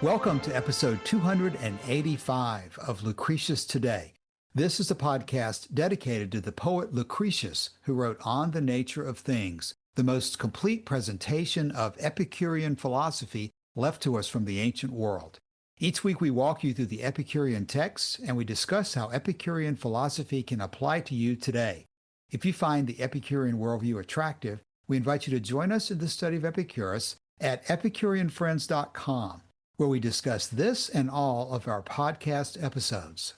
Welcome to episode 285 of Lucretius Today. This is a podcast dedicated to the poet Lucretius, who wrote On the Nature of Things, the most complete presentation of Epicurean philosophy left to us from the ancient world. Each week we walk you through the Epicurean texts and we discuss how Epicurean philosophy can apply to you today. If you find the Epicurean worldview attractive, we invite you to join us in the study of Epicurus at EpicureanFriends.com, where we discuss this and all of our podcast episodes.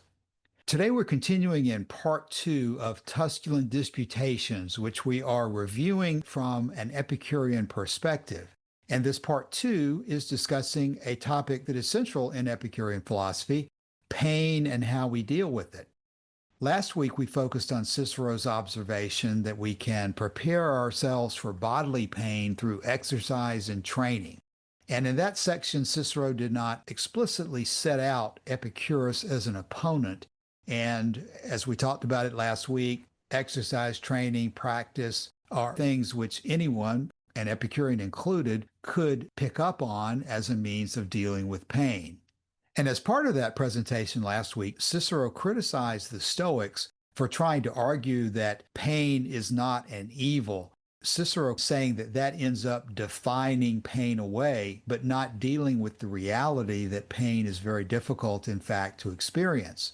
Today we're continuing in part 2 of Tusculan Disputations, which we are reviewing from an Epicurean perspective. And this part 2 is discussing a topic that is central in Epicurean philosophy, pain and how we deal with it. Last week we focused on Cicero's observation that we can prepare ourselves for bodily pain through exercise and training. And in that section, Cicero did not explicitly set out Epicurus as an opponent. And as we talked about it last week, exercise, training, practice are things which anyone, and Epicurean included, could pick up on as a means of dealing with pain. And as part of that presentation last week, Cicero criticized the Stoics for trying to argue that pain is not an evil. Cicero saying that that ends up defining pain away, but not dealing with the reality that pain is very difficult, in fact, to experience.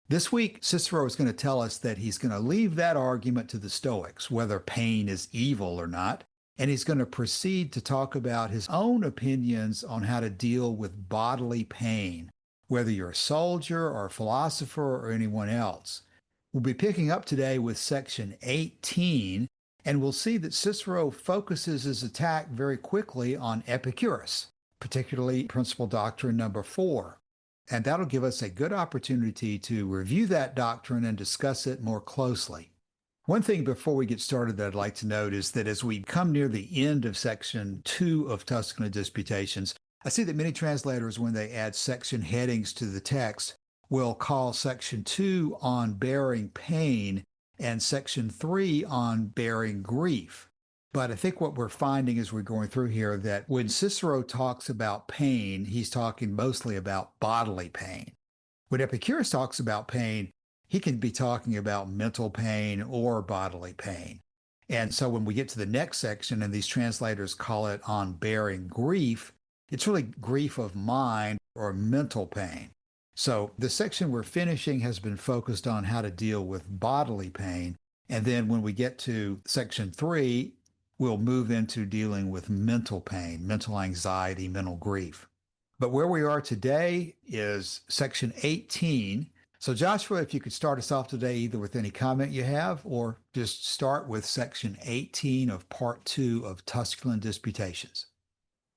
This week, Cicero is going to tell us that he's going to leave that argument to the Stoics, whether pain is evil or not, and he's going to proceed to talk about his own opinions on how to deal with bodily pain, whether you're a soldier or a philosopher or anyone else. We'll be picking up today with Section 18, and we'll see that Cicero focuses his attack very quickly on Epicurus, particularly Principal Doctrine number 4. And that'll give us a good opportunity to review that doctrine and discuss it more closely. One thing before we get started that I'd like to note is that as we come near the end of Section 2 of Tusculan Disputations, I see that many translators, when they add section headings to the text, will call Section 2 on bearing pain and Section 3 on bearing grief. But I think what we're finding as we're going through here that when Cicero talks about pain, he's talking mostly about bodily pain. When Epicurus talks about pain, he can be talking about mental pain or bodily pain. And so when we get to the next section and these translators call it on bearing grief, it's really grief of mind or mental pain. So the section we're finishing has been focused on how to deal with bodily pain. And then when we get to Section 3, we'll move into dealing with mental pain, mental anxiety, mental grief. But where we are today is Section 18. So Joshua, if you could start us off today either with any comment you have or just start with Section 18 of Part 2 of Tusculan Disputations.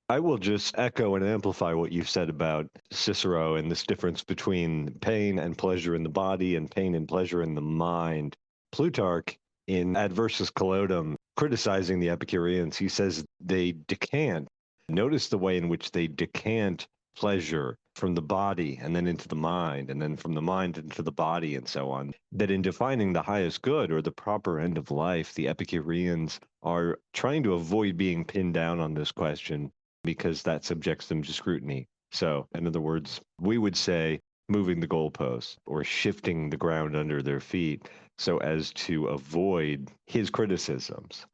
I will just echo and amplify what you've said about Cicero and this difference between pain and pleasure in the body and pain and pleasure in the mind. Plutarch, in Adversus Collodum, criticizing the Epicureans, he says they decant. Notice the way in which they decant pleasure from the body and then into the mind, and then from the mind into the body, and so on. That in defining the highest good or the proper end of life, the Epicureans are trying to avoid being pinned down on this question, because that subjects them to scrutiny. So, in other words, we would say moving the goalposts or shifting the ground under their feet so as to avoid his criticisms.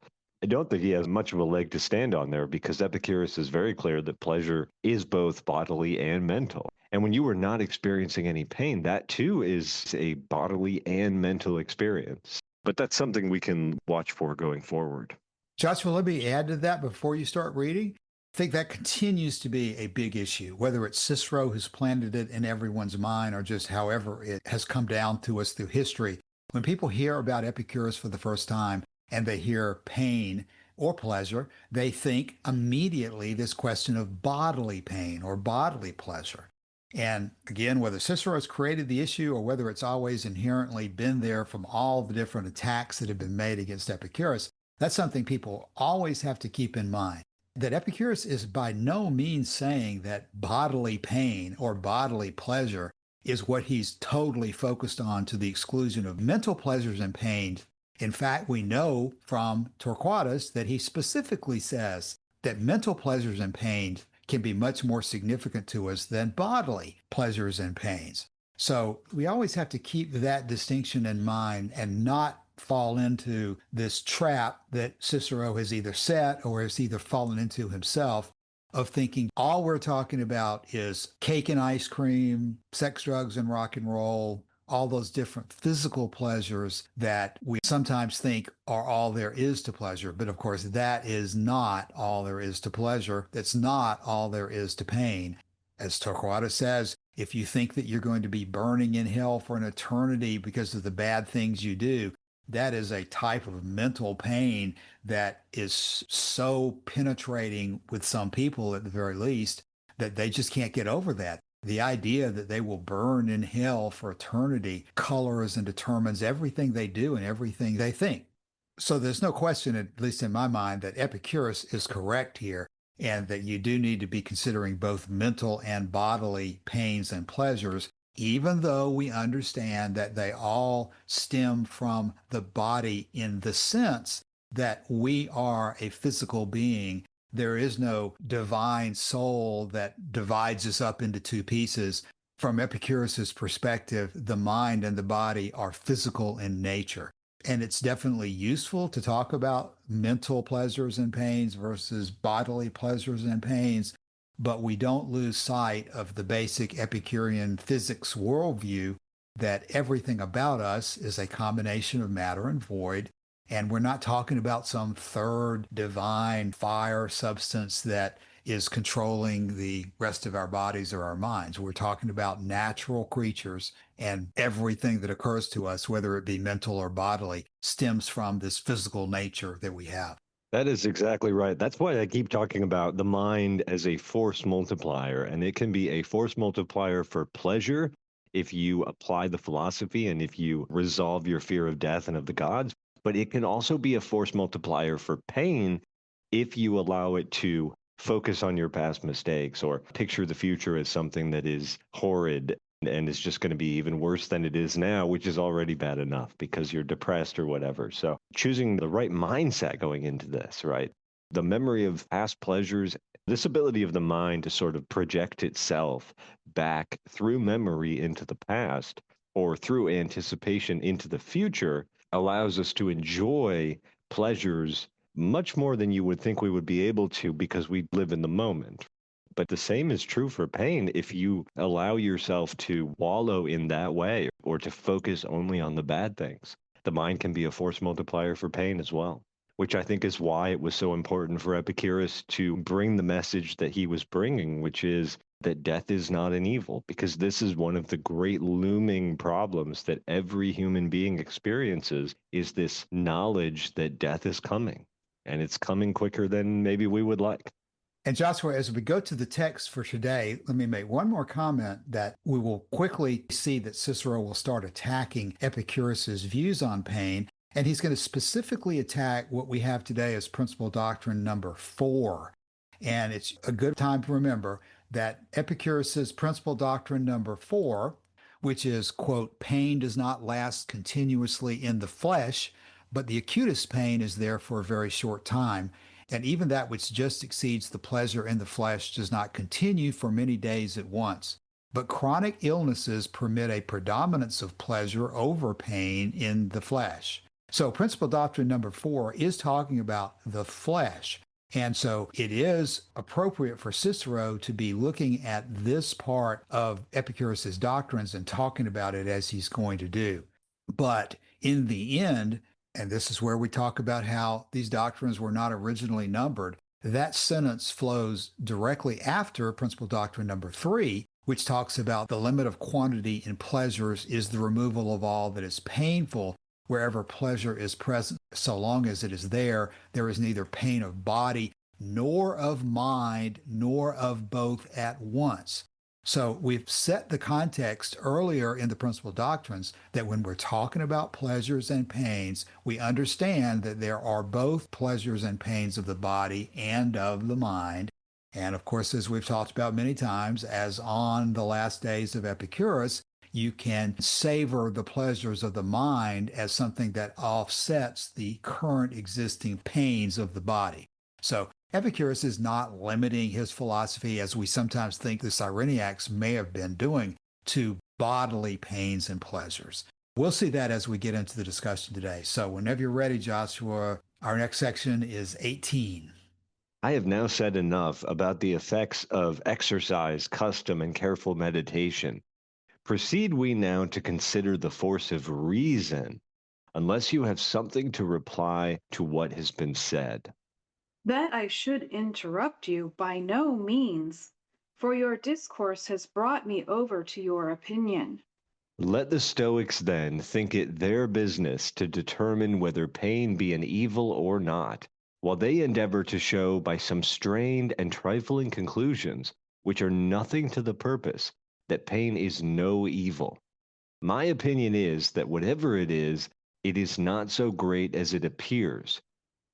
I don't think he has much of a leg to stand on there because Epicurus is very clear that pleasure is both bodily and mental. And when you are not experiencing any pain, that too is a bodily and mental experience. But that's something we can watch for going forward. Joshua, let me add to that before you start reading. I think that continues to be a big issue, whether it's Cicero who's planted it in everyone's mind or just however it has come down to us through history. When people hear about Epicurus for the first time and they hear pain or pleasure, they think immediately this question of bodily pain or bodily pleasure. And again, whether Cicero has created the issue or whether it's always inherently been there from all the different attacks that have been made against Epicurus, that's something people always have to keep in mind. That Epicurus is by no means saying that bodily pain or bodily pleasure is what he's totally focused on to the exclusion of mental pleasures and pain. In fact, we know from Torquatus that he specifically says that mental pleasures and pain can be much more significant to us than bodily pleasures and pains. So we always have to keep that distinction in mind and not fall into this trap that Cicero has either set or has either fallen into himself of thinking all we're talking about is cake and ice cream, sex, drugs, and rock and roll, all those different physical pleasures that we sometimes think are all there is to pleasure. But of course, that is not all there is to pleasure. That's not all there is to pain. As Torquatus says, if you think that you're going to be burning in hell for an eternity because of the bad things you do, that is a type of mental pain that is so penetrating with some people, at the very least, that they just can't get over that. The idea that they will burn in hell for eternity colors and determines everything they do and everything they think. So there's no question, at least in my mind, that Epicurus is correct here, and that you do need to be considering both mental and bodily pains and pleasures, even though we understand that they all stem from the body in the sense that we are a physical being. There is no divine soul that divides us up into two pieces. From Epicurus's perspective, the mind and the body are physical in nature. And it's definitely useful to talk about mental pleasures and pains versus bodily pleasures and pains, but we don't lose sight of the basic Epicurean physics worldview that everything about us is a combination of matter and void. And we're not talking about some third divine fire substance that is controlling the rest of our bodies or our minds. We're talking about natural creatures, and everything that occurs to us, whether it be mental or bodily, stems from this physical nature that we have. That is exactly right. That's why I keep talking about the mind as a force multiplier, and it can be a force multiplier for pleasure if you apply the philosophy and if you resolve your fear of death and of the gods, but it can also be a force multiplier for pain if you allow it to focus on your past mistakes or picture the future as something that is horrid and is just going to be even worse than it is now, which is already bad enough because you're depressed or whatever. So choosing the right mindset going into this, right? The memory of past pleasures, this ability of the mind to sort of project itself back through memory into the past or through anticipation into the future allows us to enjoy pleasures much more than you would think we would be able to because we live in the moment. But the same is true for pain. If you allow yourself to wallow in that way or to focus only on the bad things, the mind can be a force multiplier for pain as well, which I think is why it was so important for Epicurus to bring the message that he was bringing, which is that death is not an evil, because this is one of the great looming problems that every human being experiences, is this knowledge that death is coming, and it's coming quicker than maybe we would like. And Joshua, as we go to the text for today, let me make one more comment that we will quickly see that Cicero will start attacking Epicurus's views on pain. And he's going to specifically attack what we have today as principal doctrine number 4. And it's a good time to remember that Epicurus's principal doctrine number 4, which is, quote, pain does not last continuously in the flesh, but the acutest pain is there for a very short time. And even that which just exceeds the pleasure in the flesh does not continue for many days at once. But chronic illnesses permit a predominance of pleasure over pain in the flesh. So principal doctrine number 4 is talking about the flesh. And so it is appropriate for Cicero to be looking at this part of Epicurus's doctrines and talking about it as he's going to do. But in the end, and this is where we talk about how these doctrines were not originally numbered, that sentence flows directly after principal doctrine number 3, which talks about the limit of quantity in pleasures is the removal of all that is painful. Wherever pleasure is present, so long as it is there, there is neither pain of body, nor of mind, nor of both at once. So we've set the context earlier in the principal doctrines that when we're talking about pleasures and pains, we understand that there are both pleasures and pains of the body and of the mind. And of course, as we've talked about many times, as on the last days of Epicurus, you can savor the pleasures of the mind as something that offsets the current existing pains of the body. So Epicurus is not limiting his philosophy, as we sometimes think the Cyrenaics may have been doing, to bodily pains and pleasures. We'll see that as we get into the discussion today. So, whenever you're ready, Joshua, our next section is 18. I have now said enough about the effects of exercise, custom, and careful meditation. Proceed we now to consider the force of reason, unless you have something to reply to what has been said. That I should interrupt you by no means, for your discourse has brought me over to your opinion. Let the Stoics then think it their business to determine whether pain be an evil or not, while they endeavor to show by some strained and trifling conclusions, which are nothing to the purpose, that pain is no evil. My opinion is that whatever it is not so great as it appears.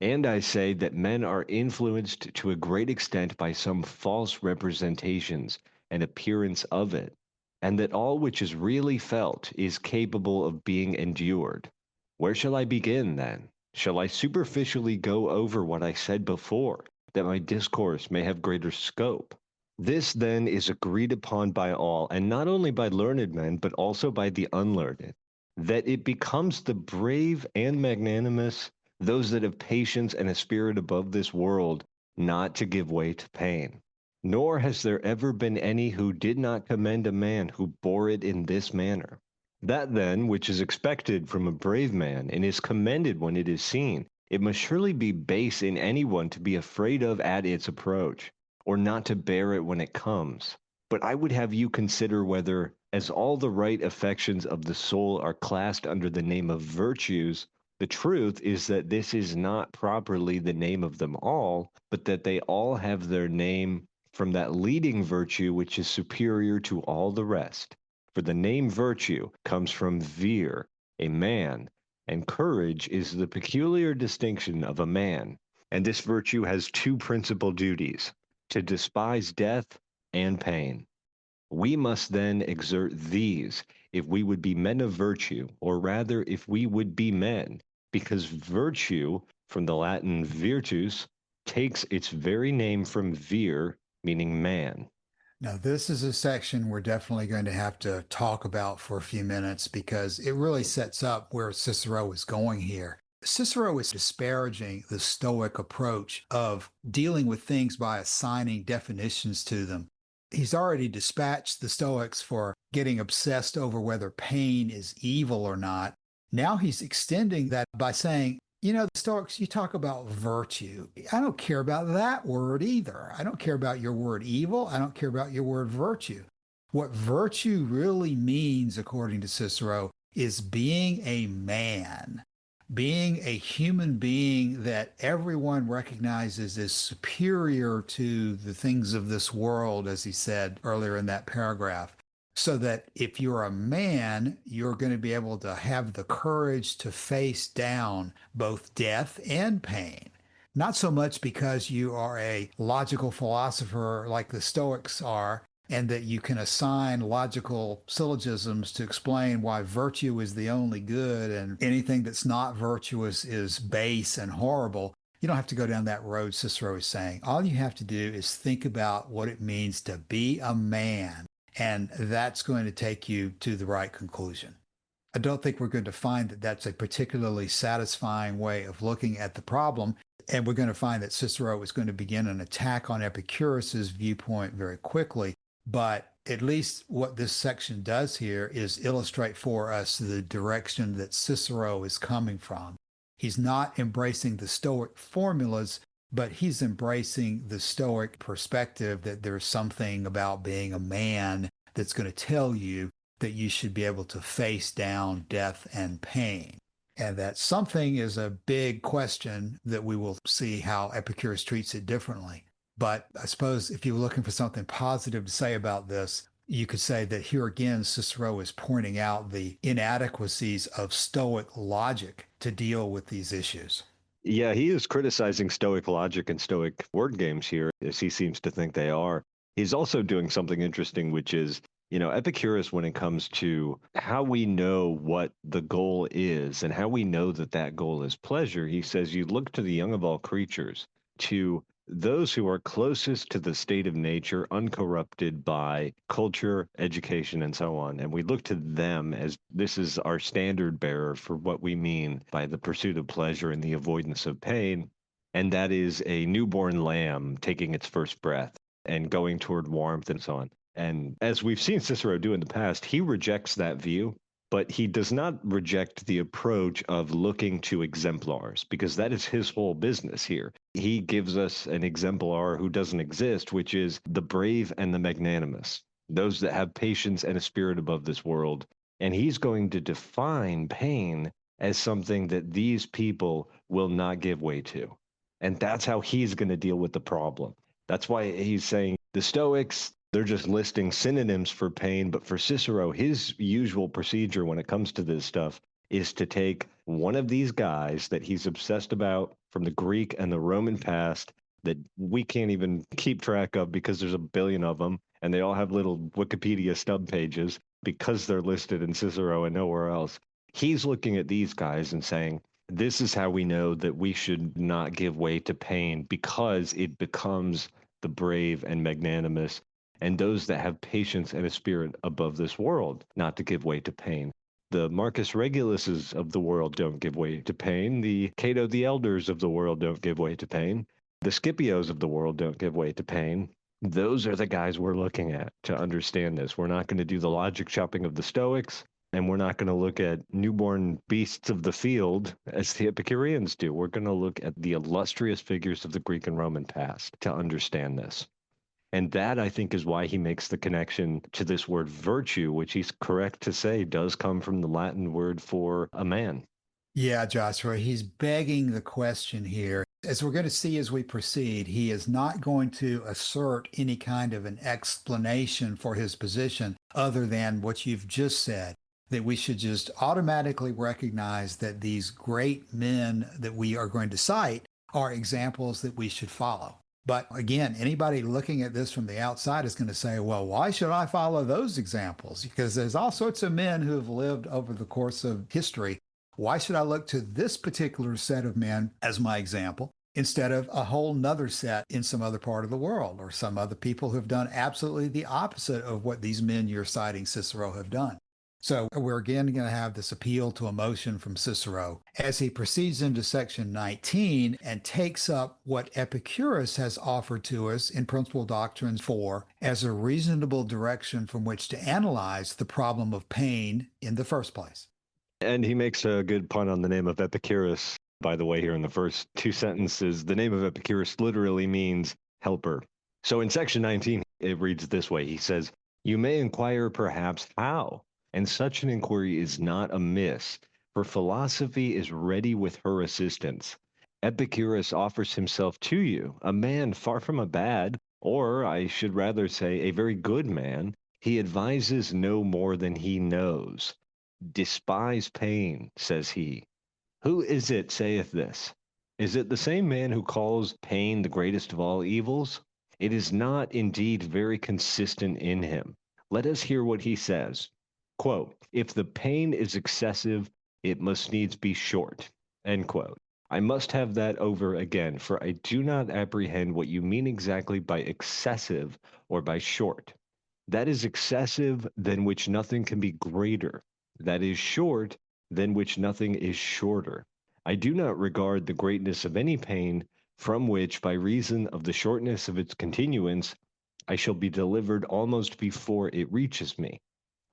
And I say that men are influenced to a great extent by some false representations and appearance of it, and that all which is really felt is capable of being endured. Where shall I begin, then? Shall I superficially go over what I said before, that my discourse may have greater scope? This, then, is agreed upon by all, and not only by learned men, but also by the unlearned, that it becomes the brave and magnanimous, those that have patience and a spirit above this world, not to give way to pain. Nor has there ever been any who did not commend a man who bore it in this manner. That then, which is expected from a brave man, and is commended when it is seen, it must surely be base in any one to be afraid of at its approach, or not to bear it when it comes. But I would have you consider whether, as all the right affections of the soul are classed under the name of virtues, the truth is that this is not properly the name of them all, but that they all have their name from that leading virtue which is superior to all the rest. For the name virtue comes from vir, a man, and courage is the peculiar distinction of a man. And this virtue has two principal duties: to despise death and pain. We must then exert these if we would be men of virtue, or rather if we would be men, because virtue, from the Latin virtus, takes its very name from vir, meaning man. Now, this is a section we're definitely going to have to talk about for a few minutes because it really sets up where Cicero is going here. Cicero is disparaging the Stoic approach of dealing with things by assigning definitions to them. He's already dispatched the Stoics for getting obsessed over whether pain is evil or not. Now he's extending that by saying, the Stoics, you talk about virtue. I don't care about that word either. I don't care about your word evil. I don't care about your word virtue. What virtue really means, according to Cicero, is being a man, being a human being that everyone recognizes as superior to the things of this world, as he said earlier in that paragraph. So that if you're a man, you're going to be able to have the courage to face down both death and pain. Not so much because you are a logical philosopher like the Stoics are, and that you can assign logical syllogisms to explain why virtue is the only good and anything that's not virtuous is base and horrible. You don't have to go down that road, Cicero is saying. All you have to do is think about what it means to be a man. And that's going to take you to the right conclusion. I don't think we're going to find that that's a particularly satisfying way of looking at the problem. And we're going to find that Cicero is going to begin an attack on Epicurus's viewpoint very quickly. But at least what this section does here is illustrate for us the direction that Cicero is coming from. He's not embracing the Stoic formulas, but he's embracing the Stoic perspective that there's something about being a man that's going to tell you that you should be able to face down death and pain. And that something is a big question that we will see how Epicurus treats it differently. But I suppose if you're looking for something positive to say about this, you could say that here again, Cicero is pointing out the inadequacies of Stoic logic to deal with these issues. Yeah, he is criticizing Stoic logic and Stoic word games here, as he seems to think they are. He's also doing something interesting, which is, Epicurus, when it comes to how we know what the goal is and how we know that that goal is pleasure, he says, you look to the young of all creatures to those who are closest to the state of nature, uncorrupted by culture, education, and so on. And we look to them as this is our standard bearer for what we mean by the pursuit of pleasure and the avoidance of pain. And that is a newborn lamb taking its first breath and going toward warmth and so on. And as we've seen Cicero do in the past, he rejects that view, but he does not reject the approach of looking to exemplars, because that is his whole business here. He gives us an exemplar who doesn't exist, which is the brave and the magnanimous, those that have patience and a spirit above this world. And he's going to define pain as something that these people will not give way to. And that's how he's going to deal with the problem. That's why he's saying the Stoics, they're just listing synonyms for pain, but for Cicero, his usual procedure when it comes to this stuff is to take one of these guys that he's obsessed about from the Greek and the Roman past that we can't even keep track of because there's a billion of them, and they all have little Wikipedia stub pages because they're listed in Cicero and nowhere else. He's looking at these guys and saying, this is how we know that we should not give way to pain, because it becomes the brave and magnanimous and those that have patience and a spirit above this world not to give way to pain. The Marcus Reguluses of the world don't give way to pain. The Cato the Elders of the world don't give way to pain. The Scipios of the world don't give way to pain. Those are the guys we're looking at to understand this. We're not going to do the logic chopping of the Stoics, and we're not going to look at newborn beasts of the field as the Epicureans do. We're going to look at the illustrious figures of the Greek and Roman past to understand this. And that, I think, is why he makes the connection to this word virtue, which he's correct to say does come from the Latin word for a man. Yeah, Joshua, he's begging the question here. As we're going to see as we proceed, he is not going to assert any kind of an explanation for his position other than what you've just said, that we should just automatically recognize that these great men that we are going to cite are examples that we should follow. But again, anybody looking at this from the outside is going to say, well, why should I follow those examples? Because there's all sorts of men who have lived over the course of history. Why should I look to this particular set of men as my example instead of a whole nother set in some other part of the world, or some other people who have done absolutely the opposite of what these men you're citing Cicero have done? So we're again going to have this appeal to emotion from Cicero as he proceeds into section 19 and takes up what Epicurus has offered to us in Principal Doctrine 4 as a reasonable direction from which to analyze the problem of pain in the first place. And he makes a good pun on the name of Epicurus, by the way, here in the first two sentences. The name of Epicurus literally means helper. So in section 19, it reads this way. He says, "You may inquire perhaps how, and such an inquiry is not amiss, for philosophy is ready with her assistance. Epicurus offers himself to you, a man far from a bad, or I should rather say a very good man. He advises no more than he knows. Despise pain, says he. Who is it saith this? Is it the same man who calls pain the greatest of all evils? It is not indeed very consistent in him. Let us hear what he says. Quote, if the pain is excessive, it must needs be short. End quote. I must have that over again, for I do not apprehend what you mean exactly by excessive or by short. That is excessive, than which nothing can be greater. That is short, than which nothing is shorter. I do not regard the greatness of any pain, from which, by reason of the shortness of its continuance, I shall be delivered almost before it reaches me.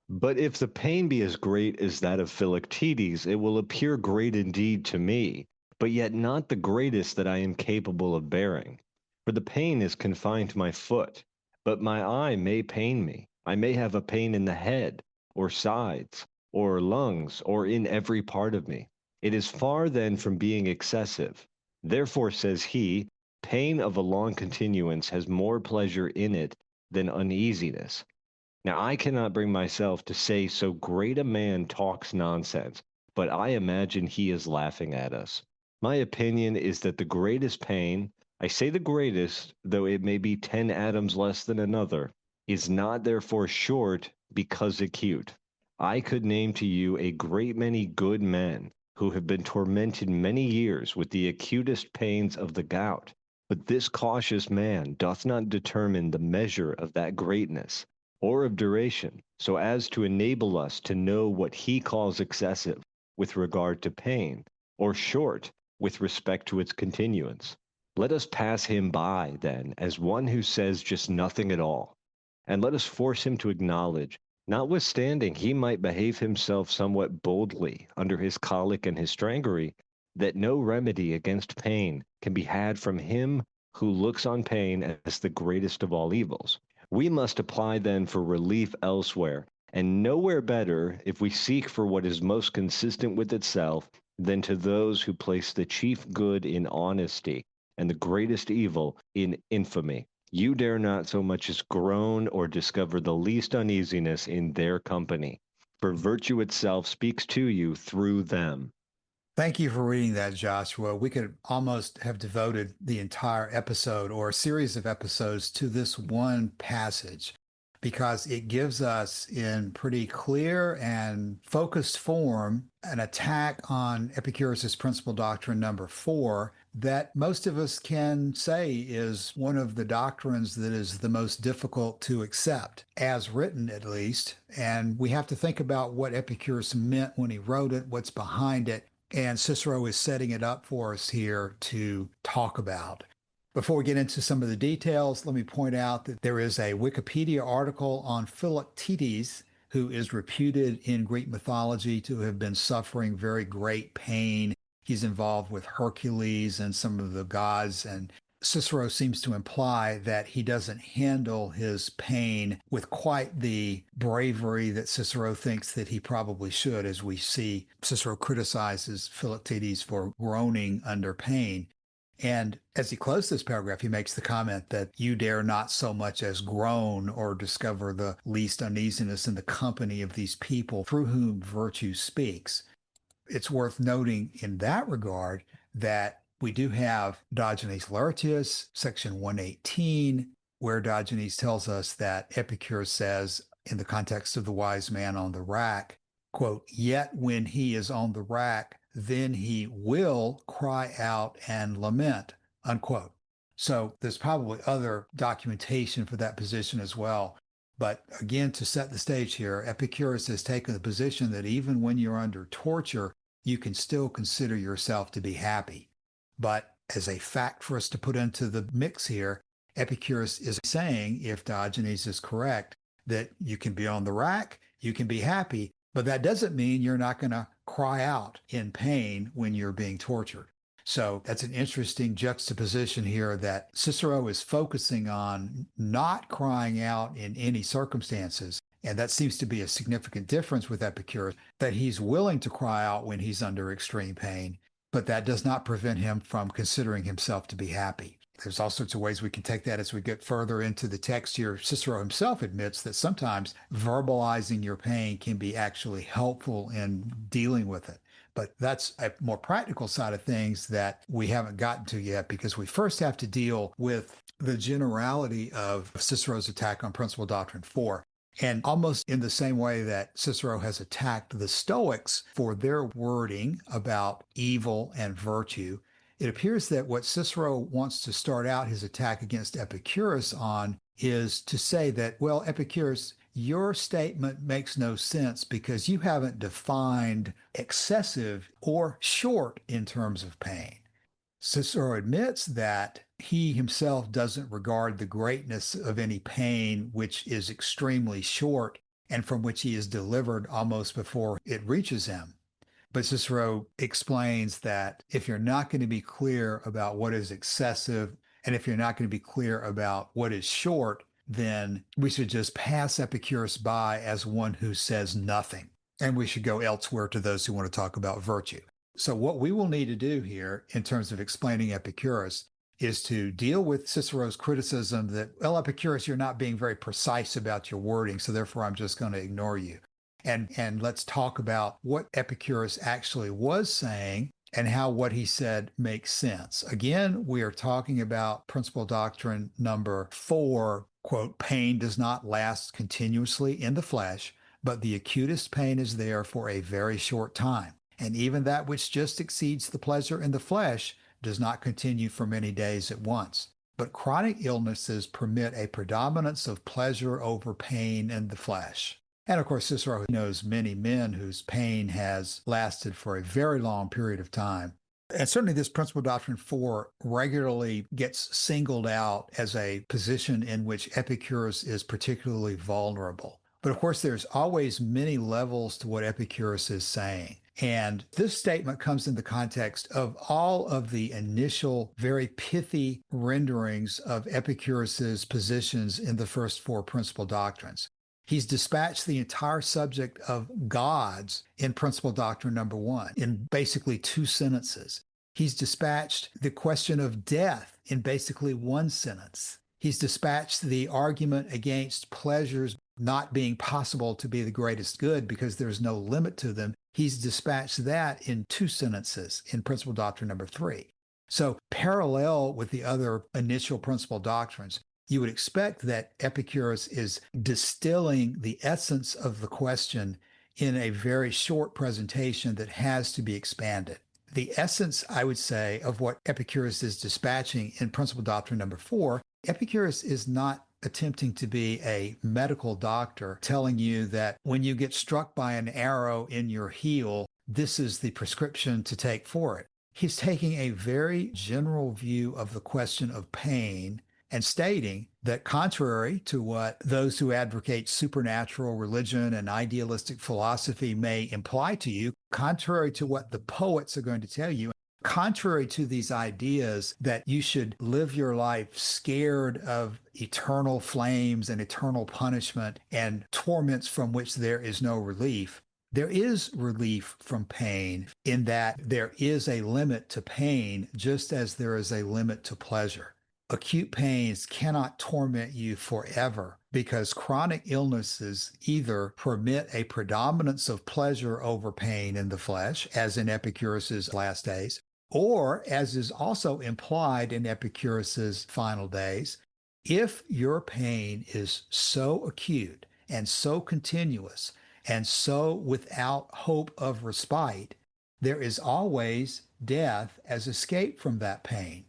But if the pain be as great as that of Philoctetes, it will appear great indeed to me, but yet not the greatest that I am capable of bearing. For the pain is confined to my foot, but my eye may pain me. I may have a pain in the head, or sides, or lungs, or in every part of me. It is far then from being excessive. Therefore, says he, pain of a long continuance has more pleasure in it than uneasiness. Now, I cannot bring myself to say so great a man talks nonsense, but I imagine he is laughing at us. My opinion is that the greatest pain, I say the greatest, though it may be 10 atoms less than another, is not therefore short because acute. I could name to you a great many good men who have been tormented many years with the acutest pains of the gout, But this cautious man doth not determine the measure of that greatness, or of duration, so as to enable us to know what he calls excessive with regard to pain, or short with respect to its continuance. Let us pass him by, then, as one who says just nothing at all, and let us force him to acknowledge, notwithstanding he might behave himself somewhat boldly under his colic and his strangury, that no remedy against pain can be had from him who looks on pain as the greatest of all evils. We must apply then for relief elsewhere, and nowhere better if we seek for what is most consistent with itself than to those who place the chief good in honesty and the greatest evil in infamy. You dare not so much as groan or discover the least uneasiness in their company, for virtue itself speaks to you through them. Thank you for reading that, Joshua. We could almost have devoted the entire episode or a series of episodes to this one passage because it gives us in pretty clear and focused form an attack on Epicurus' Principal Doctrine number 4 that most of us can say is one of the doctrines that is the most difficult to accept, as written at least. And we have to think about what Epicurus meant when he wrote it, what's behind it. And Cicero is setting it up for us here to talk about. Before we get into some of the details, let me point out that there is a Wikipedia article on Philoctetes, who is reputed in Greek mythology to have been suffering very great pain. He's involved with Hercules and some of the gods, and Cicero seems to imply that he doesn't handle his pain with quite the bravery that Cicero thinks that he probably should, as we see Cicero criticizes Philoctetes for groaning under pain. And as he closes this paragraph, he makes the comment that you dare not so much as groan or discover the least uneasiness in the company of these people through whom virtue speaks. It's worth noting in that regard that we do have Diogenes Laertius, section 118, where Diogenes tells us that Epicurus says, in the context of the wise man on the rack, quote, "Yet when he is on the rack, then he will cry out and lament," unquote. So there's probably other documentation for that position as well. But again, to set the stage here, Epicurus has taken the position that even when you're under torture, you can still consider yourself to be happy. But as a fact for us to put into the mix here, Epicurus is saying, if Diogenes is correct, that you can be on the rack, you can be happy, but that doesn't mean you're not going to cry out in pain when you're being tortured. So that's an interesting juxtaposition here that Cicero is focusing on not crying out in any circumstances. And that seems to be a significant difference with Epicurus, that he's willing to cry out when he's under extreme pain, but that does not prevent him from considering himself to be happy. There's all sorts of ways we can take that as we get further into the text here. Cicero himself admits that sometimes verbalizing your pain can be actually helpful in dealing with it. But that's a more practical side of things that we haven't gotten to yet, because we first have to deal with the generality of Cicero's attack on Principal Doctrine 4. And almost in the same way that Cicero has attacked the Stoics for their wording about evil and virtue, it appears that what Cicero wants to start out his attack against Epicurus on is to say that, well, Epicurus, your statement makes no sense because you haven't defined excessive or short in terms of pain. Cicero admits that he himself doesn't regard the greatness of any pain which is extremely short and from which he is delivered almost before it reaches him. But Cicero explains that if you're not going to be clear about what is excessive, and if you're not going to be clear about what is short, then we should just pass Epicurus by as one who says nothing. And we should go elsewhere to those who want to talk about virtue. So what we will need to do here in terms of explaining Epicurus is to deal with Cicero's criticism that, well, Epicurus, you're not being very precise about your wording, so therefore I'm just going to ignore you. And let's talk about what Epicurus actually was saying and how what he said makes sense. Again, we are talking about Principal Doctrine number 4, quote, "Pain does not last continuously in the flesh, but the acutest pain is there for a very short time. And even that which just exceeds the pleasure in the flesh does not continue for many days at once. But chronic illnesses permit a predominance of pleasure over pain in the flesh. And of course, Cicero knows many men whose pain has lasted for a very long period of time. And certainly this Principal Doctrine 4 regularly gets singled out as a position in which Epicurus is particularly vulnerable. But of course, there's always many levels to what Epicurus is saying. And this statement comes in the context of all of the initial, very pithy renderings of Epicurus's positions in the first four principal doctrines. He's dispatched the entire subject of gods in Principal Doctrine number 1 in basically 2 sentences. He's dispatched the question of death in basically 1 sentence. He's dispatched the argument against pleasures not being possible to be the greatest good because there's no limit to them. He's dispatched that in 2 sentences in Principal Doctrine number 3. So parallel with the other initial principal doctrines, you would expect that Epicurus is distilling the essence of the question in a very short presentation that has to be expanded. The essence, I would say, of what Epicurus is dispatching in Principal Doctrine number 4, Epicurus is not attempting to be a medical doctor telling you that when you get struck by an arrow in your heel, this is the prescription to take for it. He's taking a very general view of the question of pain and stating that contrary to what those who advocate supernatural religion and idealistic philosophy may imply to you, contrary to what the poets are going to tell you, contrary to these ideas that you should live your life scared of eternal flames and eternal punishment and torments from which there is no relief, there is relief from pain in that there is a limit to pain just as there is a limit to pleasure. Acute pains cannot torment you forever because chronic illnesses either permit a predominance of pleasure over pain in the flesh, as in Epicurus's last days, or, as is also implied in Epicurus's final days, if your pain is so acute and so continuous and so without hope of respite, there is always death as escape from that pain.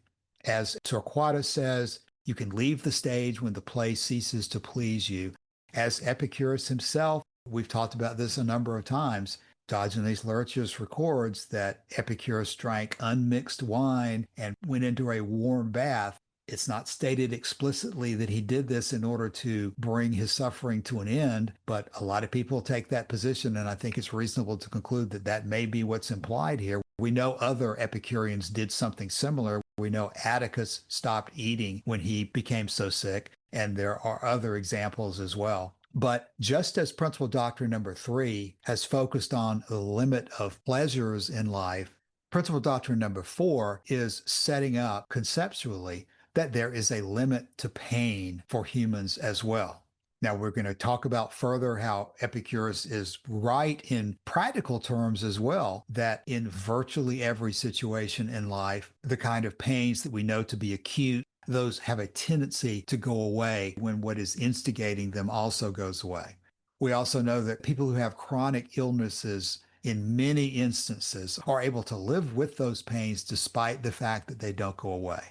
As Torquatus says, you can leave the stage when the play ceases to please you. As Epicurus himself, we've talked about this a number of times, Diogenes Laertius records that Epicurus drank unmixed wine and went into a warm bath. It's not stated explicitly that he did this in order to bring his suffering to an end, but a lot of people take that position, and I think it's reasonable to conclude that that may be what's implied here. We know other Epicureans did something similar. We know Atticus stopped eating when he became so sick, and there are other examples as well. But just as Principal Doctrine number 3 has focused on the limit of pleasures in life, Principal Doctrine number 4 is setting up conceptually that there is a limit to pain for humans as well. Now, we're going to talk about further how Epicurus is right in practical terms as well, that in virtually every situation in life, the kind of pains that we know to be acute, those have a tendency to go away when what is instigating them also goes away. We also know that people who have chronic illnesses in many instances are able to live with those pains despite the fact that they don't go away.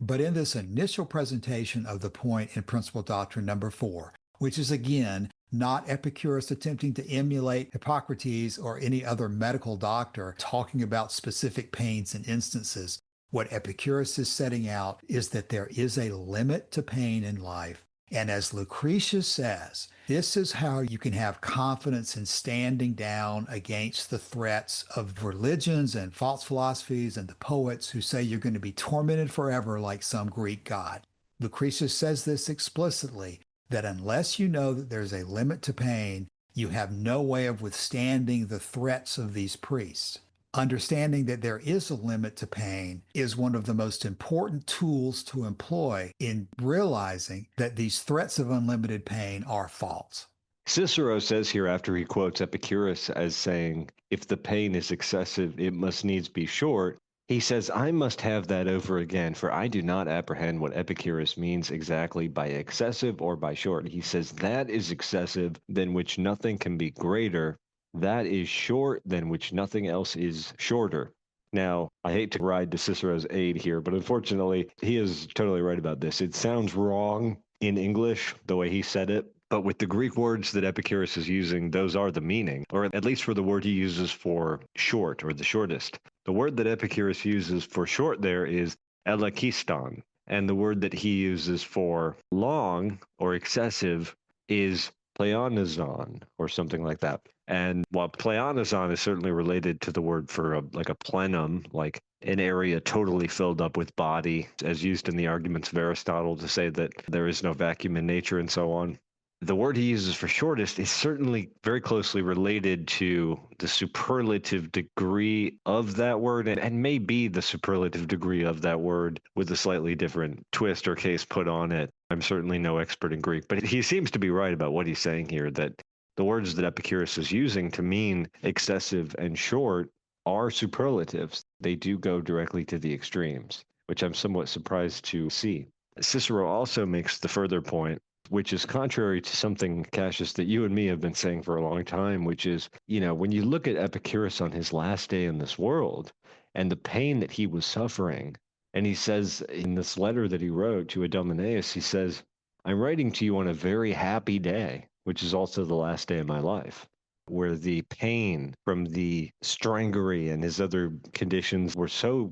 But in this initial presentation of the point in Principal Doctrine number 4, which is again not Epicurus attempting to emulate Hippocrates or any other medical doctor talking about specific pains and instances, what Epicurus is setting out is that there is a limit to pain in life. And as Lucretius says, this is how you can have confidence in standing down against the threats of religions and false philosophies and the poets who say you're going to be tormented forever like some Greek god. Lucretius says this explicitly, that unless you know that there's a limit to pain, you have no way of withstanding the threats of these priests. Understanding that there is a limit to pain is one of the most important tools to employ in realizing that these threats of unlimited pain are false. Cicero says here after he quotes Epicurus as saying, if the pain is excessive, it must needs be short. He says, I must have that over again, for I do not apprehend what Epicurus means exactly by excessive or by short. He says, that is excessive, than which nothing can be greater. That is short, than which nothing else is shorter. Now, I hate to ride to Cicero's aid here, but unfortunately, he is totally right about this. It sounds wrong in English, the way he said it, but with the Greek words that Epicurus is using, those are the meaning, or at least for the word he uses for short or the shortest. The word that Epicurus uses for short there is elakiston, and the word that he uses for long or excessive is pleonazon or something like that. And while pleonazon is certainly related to the word for like a plenum, like an area totally filled up with body, as used in the arguments of Aristotle to say that there is no vacuum in nature and so on, the word he uses for shortest is certainly very closely related to the superlative degree of that word, and may be the superlative degree of that word with a slightly different twist or case put on it. I'm certainly no expert in Greek, but he seems to be right about what he's saying here, that the words that Epicurus is using to mean excessive and short are superlatives. They do go directly to the extremes, which I'm somewhat surprised to see. Cicero also makes the further point, which is contrary to something, Cassius, that you and me have been saying for a long time, which is, when you look at Epicurus on his last day in this world and the pain that he was suffering, and he says in this letter that he wrote to Idomeneus, he says, I'm writing to you on a very happy day, which is also the last day of my life, where the pain from the strangury and his other conditions were so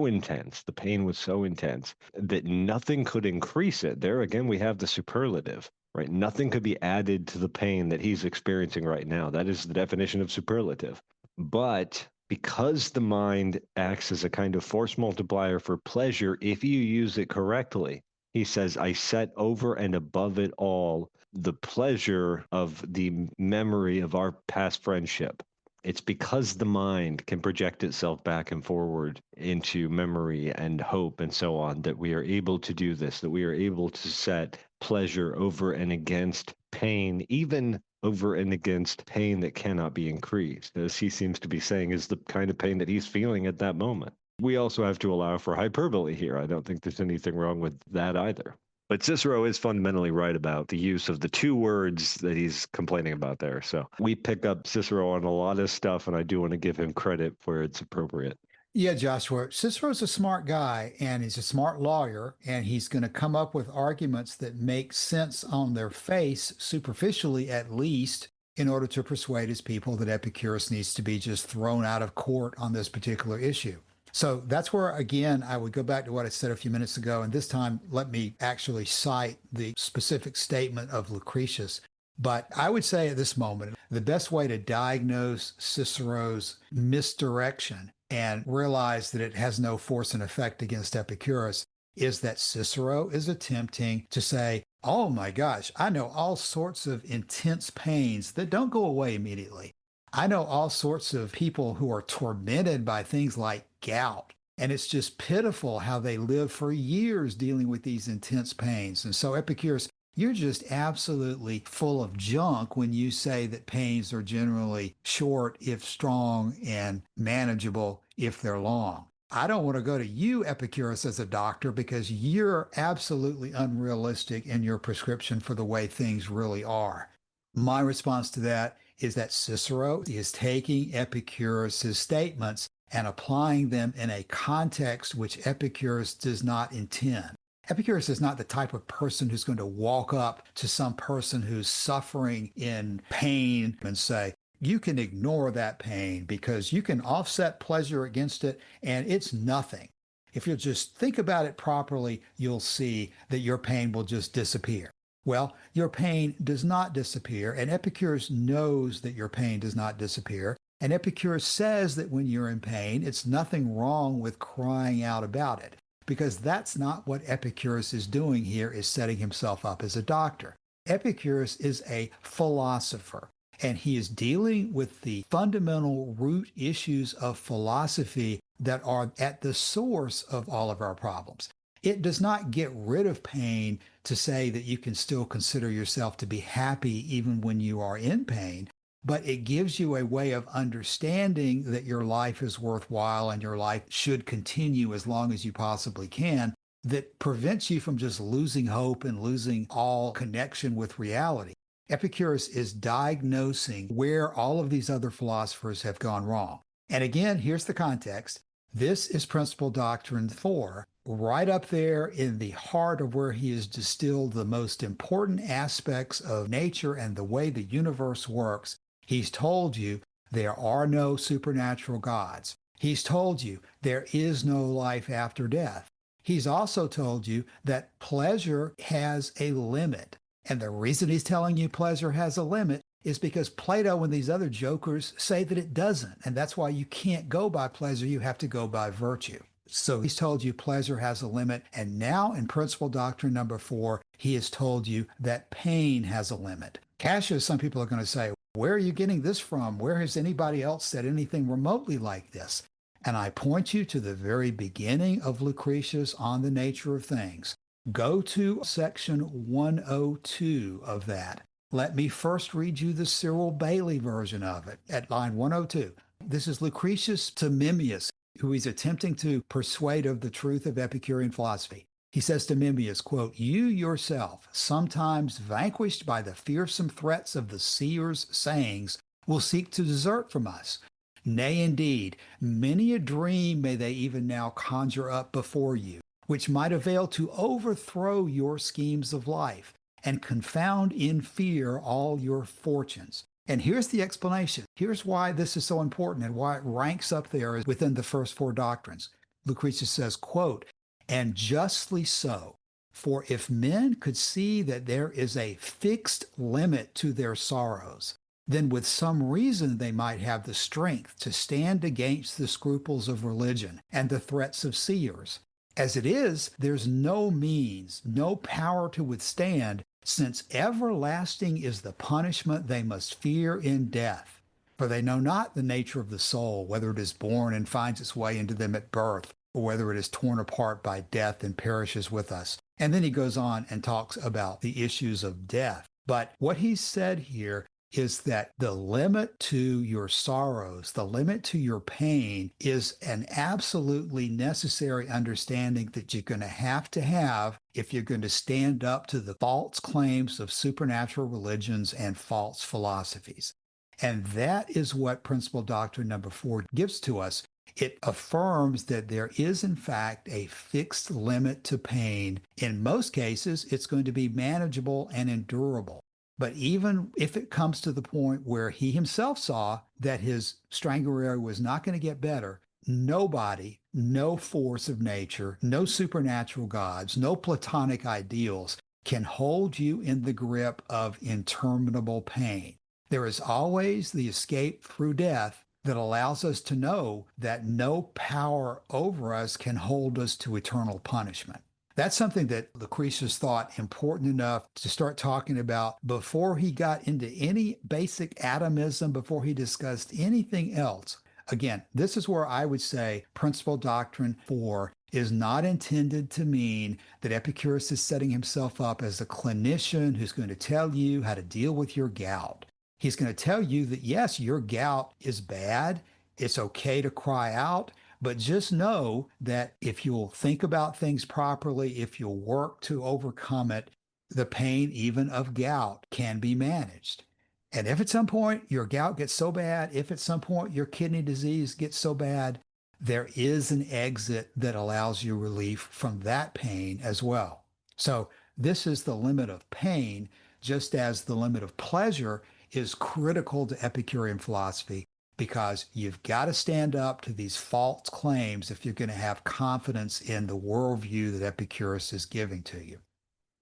intense, the pain was so intense that nothing could increase it. There again, we have the superlative, right? Nothing could be added to the pain that he's experiencing right now. That is the definition of superlative. But because the mind acts as a kind of force multiplier for pleasure, if you use it correctly, he says, I set over and above it all the pleasure of the memory of our past friendship. It's because the mind can project itself back and forward into memory and hope and so on that we are able to do this, that we are able to set pleasure over and against pain, even over and against pain that cannot be increased, as he seems to be saying is the kind of pain that he's feeling at that moment. We also have to allow for hyperbole here. I don't think there's anything wrong with that either. But Cicero is fundamentally right about the use of the two words that he's complaining about there. So we pick up Cicero on a lot of stuff, and I do want to give him credit where it's appropriate. Yeah, Joshua, Cicero's a smart guy and he's a smart lawyer, and he's going to come up with arguments that make sense on their face, superficially at least, in order to persuade his people that Epicurus needs to be just thrown out of court on this particular issue. So that's where, again, I would go back to what I said a few minutes ago, and this time let me actually cite the specific statement of Lucretius. But I would say at this moment, the best way to diagnose Cicero's misdirection and realize that it has no force and effect against Epicurus is that Cicero is attempting to say, oh my gosh, I know all sorts of intense pains that don't go away immediately. I know all sorts of people who are tormented by things like gout. And it's just pitiful how they live for years dealing with these intense pains. And so, Epicurus, you're just absolutely full of junk when you say that pains are generally short if strong and manageable if they're long. I don't want to go to you, Epicurus, as a doctor because you're absolutely unrealistic in your prescription for the way things really are. My response to that is that Cicero is taking Epicurus's statements and applying them in a context which Epicurus does not intend. Epicurus is not the type of person who's going to walk up to some person who's suffering in pain and say, you can ignore that pain because you can offset pleasure against it and it's nothing. If you'll just think about it properly, you'll see that your pain will just disappear. Well, your pain does not disappear, and Epicurus knows that your pain does not disappear. And Epicurus says that when you're in pain, it's nothing wrong with crying out about it, because that's not what Epicurus is doing here, is setting himself up as a doctor. Epicurus is a philosopher, and he is dealing with the fundamental root issues of philosophy that are at the source of all of our problems. It does not get rid of pain to say that you can still consider yourself to be happy even when you are in pain, but it gives you a way of understanding that your life is worthwhile and your life should continue as long as you possibly can, that prevents you from just losing hope and losing all connection with reality. Epicurus is diagnosing where all of these other philosophers have gone wrong. And again, here's the context. This is Principal Doctrine 4, right up there in the heart of where he has distilled the most important aspects of nature and the way the universe works. He's told you there are no supernatural gods. He's told you there is no life after death. He's also told you that pleasure has a limit. And the reason he's telling you pleasure has a limit is because Plato and these other jokers say that it doesn't. And that's why you can't go by pleasure, you have to go by virtue. So he's told you pleasure has a limit. And now in Principal Doctrine number 4, he has told you that pain has a limit. Cassius, some people are going to say, where are you getting this from? Where has anybody else said anything remotely like this? And I point you to the very beginning of Lucretius on the nature of things. Go to section 102 of that. Let me first read you the Cyril Bailey version of it at line 102. This is Lucretius to Memmius, who he's attempting to persuade of the truth of Epicurean philosophy. He says to Memmius, quote, "You yourself, sometimes vanquished by the fearsome threats of the seer's sayings, will seek to desert from us. Nay, indeed, many a dream may they even now conjure up before you, which might avail to overthrow your schemes of life and confound in fear all your fortunes." And here's the explanation. Here's why this is so important and why it ranks up there within the first 4 doctrines. Lucretius says, quote, "And justly so, for if men could see that there is a fixed limit to their sorrows, then with some reason they might have the strength to stand against the scruples of religion and the threats of seers. As it is, there's no means, no power to withstand, since everlasting is the punishment they must fear in death. For they know not the nature of the soul, whether it is born and finds its way into them at birth, or whether it is torn apart by death and perishes with us." And then he goes on and talks about the issues of death. But what he said here is that the limit to your sorrows, the limit to your pain, is an absolutely necessary understanding that you're going to have if you're going to stand up to the false claims of supernatural religions and false philosophies. And that is what Principal Doctrine number 4 gives to us. It affirms that there is, in fact, a fixed limit to pain. In most cases, it's going to be manageable and endurable. But even if it comes to the point where he himself saw that his strangury was not going to get better, nobody, no force of nature, no supernatural gods, no Platonic ideals can hold you in the grip of interminable pain. There is always the escape through death that allows us to know that no power over us can hold us to eternal punishment. That's something that Lucretius thought important enough to start talking about before he got into any basic atomism, before he discussed anything else. Again, this is where I would say Principal Doctrine 4 is not intended to mean that Epicurus is setting himself up as a clinician who's going to tell you how to deal with your gout. He's going to tell you that, yes, your gout is bad. It's okay to cry out. But just know that if you'll think about things properly, if you'll work to overcome it, the pain even of gout can be managed. And if at some point your gout gets so bad, if at some point your kidney disease gets so bad, there is an exit that allows you relief from that pain as well. So this is the limit of pain, just as the limit of pleasure is critical to Epicurean philosophy, because you've got to stand up to these false claims if you're going to have confidence in the worldview that Epicurus is giving to you,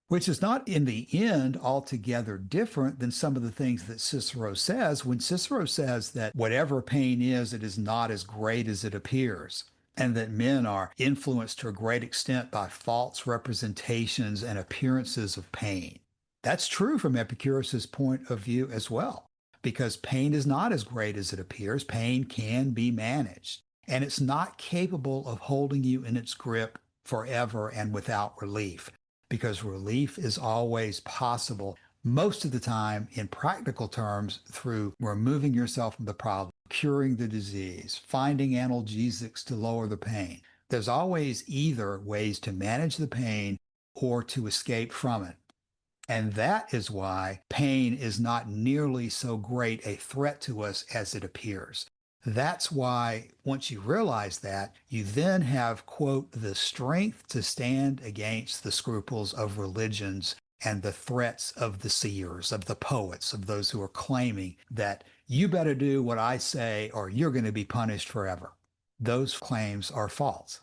which is not in the end altogether different than some of the things that Cicero says when Cicero says that whatever pain is, it is not as great as it appears, and that men are influenced to a great extent by false representations and appearances of pain. That's true from Epicurus's point of view as well, because pain is not as great as it appears. Pain can be managed, and it's not capable of holding you in its grip forever and without relief, because relief is always possible, most of the time in practical terms, through removing yourself from the problem, curing the disease, finding analgesics to lower the pain. There's always either ways to manage the pain or to escape from it. And that is why pain is not nearly so great a threat to us as it appears. That's why once you realize that, you then have, quote, the strength to stand against the scruples of religions and the threats of the seers, of the poets, of those who are claiming that you better do what I say or you're going to be punished forever. Those claims are false.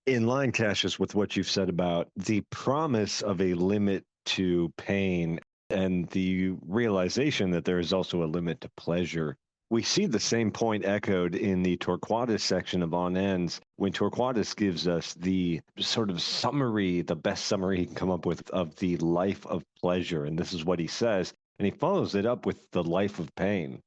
In line, Cassius, with what you've said about the promise of a limit to pain and the realization that there is also a limit to pleasure, we see the same point echoed in the Torquatus section of On Ends, when Torquatus gives us the sort of summary, the best summary he can come up with of the life of pleasure. And this is what he says, and he follows it up with the life of pain.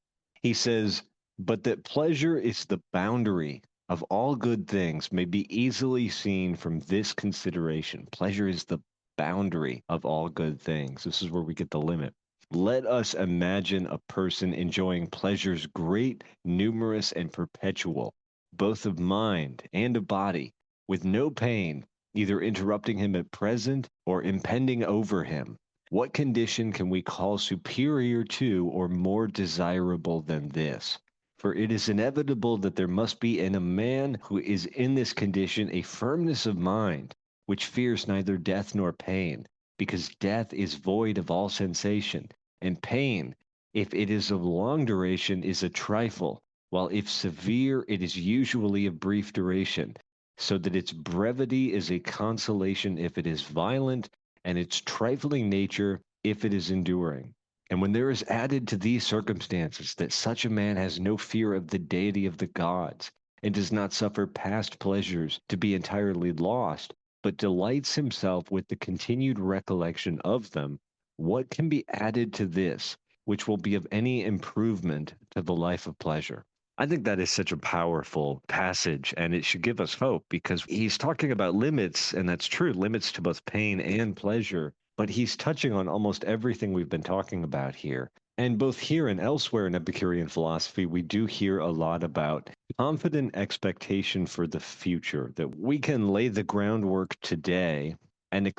He says, but that pleasure is the boundary of all good things may be easily seen from this consideration. Pleasure is the boundary of all good things. This is where we get the limit. Let us imagine a person enjoying pleasures great, numerous, and perpetual, both of mind and of body, with no pain, either interrupting him at present or impending over him. What condition can we call superior to or more desirable than this? For it is inevitable that there must be in a man who is in this condition a firmness of mind, which fears neither death nor pain, because death is void of all sensation, and pain, if it is of long duration, is a trifle, while if severe, it is usually of brief duration, so that its brevity is a consolation if it is violent, and its trifling nature if it is enduring. And when there is added to these circumstances that such a man has no fear of the deity of the gods, and does not suffer past pleasures to be entirely lost, but delights himself with the continued recollection of them, what can be added to this, which will be of any improvement to the life of pleasure? I think that is such a powerful passage, and it should give us hope because he's talking about limits, and that's true, limits to both pain and pleasure. But he's touching on almost everything we've been talking about here. And both here and elsewhere in Epicurean philosophy, we do hear a lot about confident expectation for the future, that we can lay the groundwork today and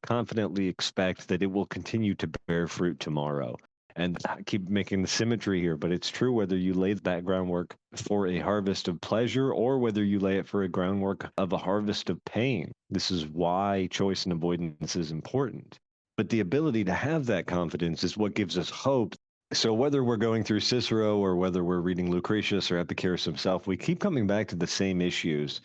confidently expect that it will continue to bear fruit tomorrow. And I keep making the symmetry here, but it's true whether you lay that groundwork for a harvest of pleasure or whether you lay it for a groundwork of a harvest of pain. This is why choice and avoidance is important. But the ability to have that confidence is what gives us hope. So whether we're going through Cicero or whether we're reading Lucretius or Epicurus himself, we keep coming back to the same issues.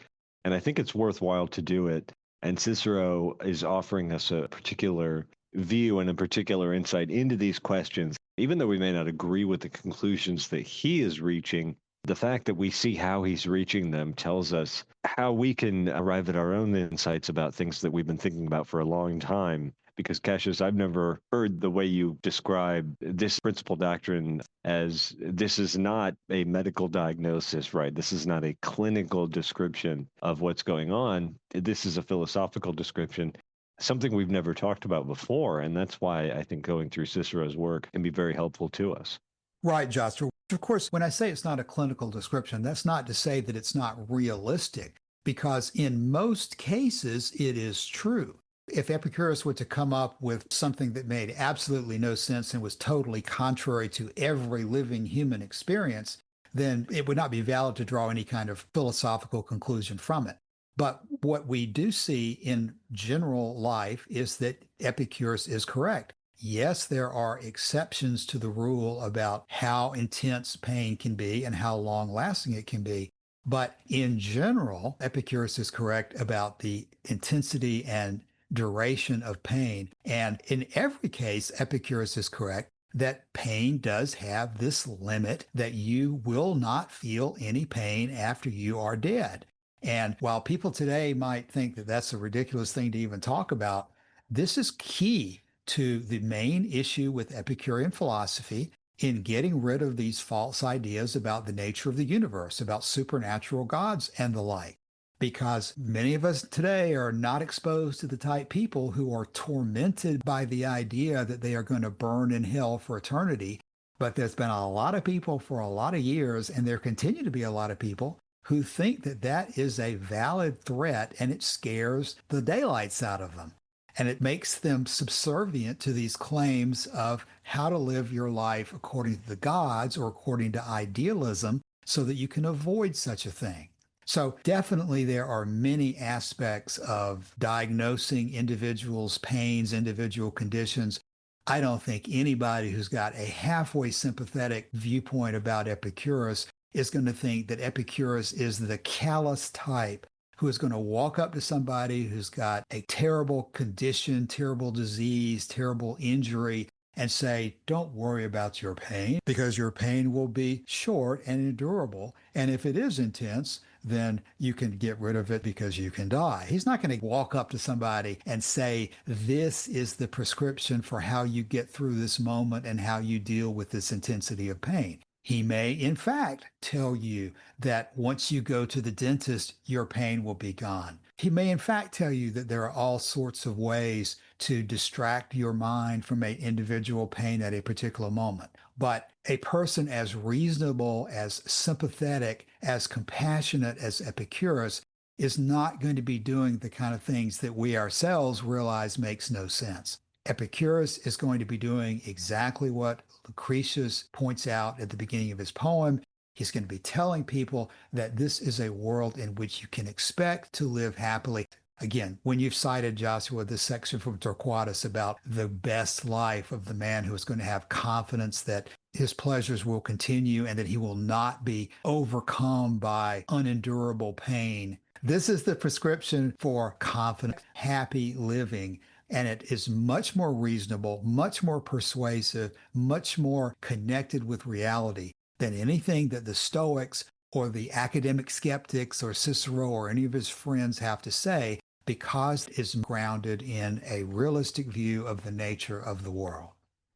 And I think it's worthwhile to do it. And Cicero is offering us a particular view and a particular insight into these questions. Even though we may not agree with the conclusions that he is reaching, the fact that we see how he's reaching them tells us how we can arrive at our own insights about things that we've been thinking about for a long time. Because, Cassius, I've never heard the way you describe this principal doctrine as this is not a medical diagnosis, right? This is not a clinical description of what's going on. This is a philosophical description, something we've never talked about before. And that's why I think going through Cicero's work can be very helpful to us. Right, Jasper. Of course, when I say it's not a clinical description, that's not to say that it's not realistic, because in most cases, it is true. If Epicurus were to come up with something that made absolutely no sense and was totally contrary to every living human experience, then it would not be valid to draw any kind of philosophical conclusion from it. But what we do see in general life is that Epicurus is correct. Yes, there are exceptions to the rule about how intense pain can be and how long lasting it can be. But in general, Epicurus is correct about the intensity and duration of pain. And in every case, Epicurus is correct that pain does have this limit that you will not feel any pain after you are dead. And while people today might think that that's a ridiculous thing to even talk about, this is key to the main issue with Epicurean philosophy in getting rid of these false ideas about the nature of the universe, about supernatural gods and the like. Because many of us today are not exposed to the type people who are tormented by the idea that they are going to burn in hell for eternity. But there's been a lot of people for a lot of years, and there continue to be a lot of people who think that that is a valid threat, and it scares the daylights out of them. And it makes them subservient to these claims of how to live your life according to the gods or according to idealism, so that you can avoid such a thing. So definitely there are many aspects of diagnosing individuals' pains, individual conditions. I don't think anybody who's got a halfway sympathetic viewpoint about Epicurus is going to think that Epicurus is the callous type who is going to walk up to somebody who's got a terrible condition, terrible disease, terrible injury, and say, don't worry about your pain because your pain will be short and endurable. And if it is intense, then you can get rid of it because you can die. He's not going to walk up to somebody and say, this is the prescription for how you get through this moment and how you deal with this intensity of pain. He may, in fact, tell you that once you go to the dentist, your pain will be gone. He may, in fact, tell you that there are all sorts of ways to distract your mind from an individual pain at a particular moment. But a person as reasonable, as sympathetic, as compassionate as Epicurus is not going to be doing the kind of things that we ourselves realize makes no sense. Epicurus is going to be doing exactly what Lucretius points out at the beginning of his poem. He's going to be telling people that this is a world in which you can expect to live happily. Again, when you've cited, Joshua, this section from Torquatus about the best life of the man who is going to have confidence that his pleasures will continue and that he will not be overcome by unendurable pain. This is the prescription for confident, happy living. And it is much more reasonable, much more persuasive, much more connected with reality than anything that the Stoics or the academic skeptics or Cicero or any of his friends have to say, because it's grounded in a realistic view of the nature of the world.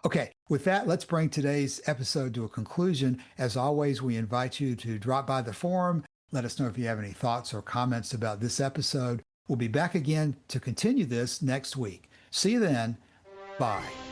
Okay, with that, let's bring today's episode to a conclusion. As always, we invite you to drop by the forum. Let us know if you have any thoughts or comments about this episode. We'll be back again to continue this next week. See you then. Bye.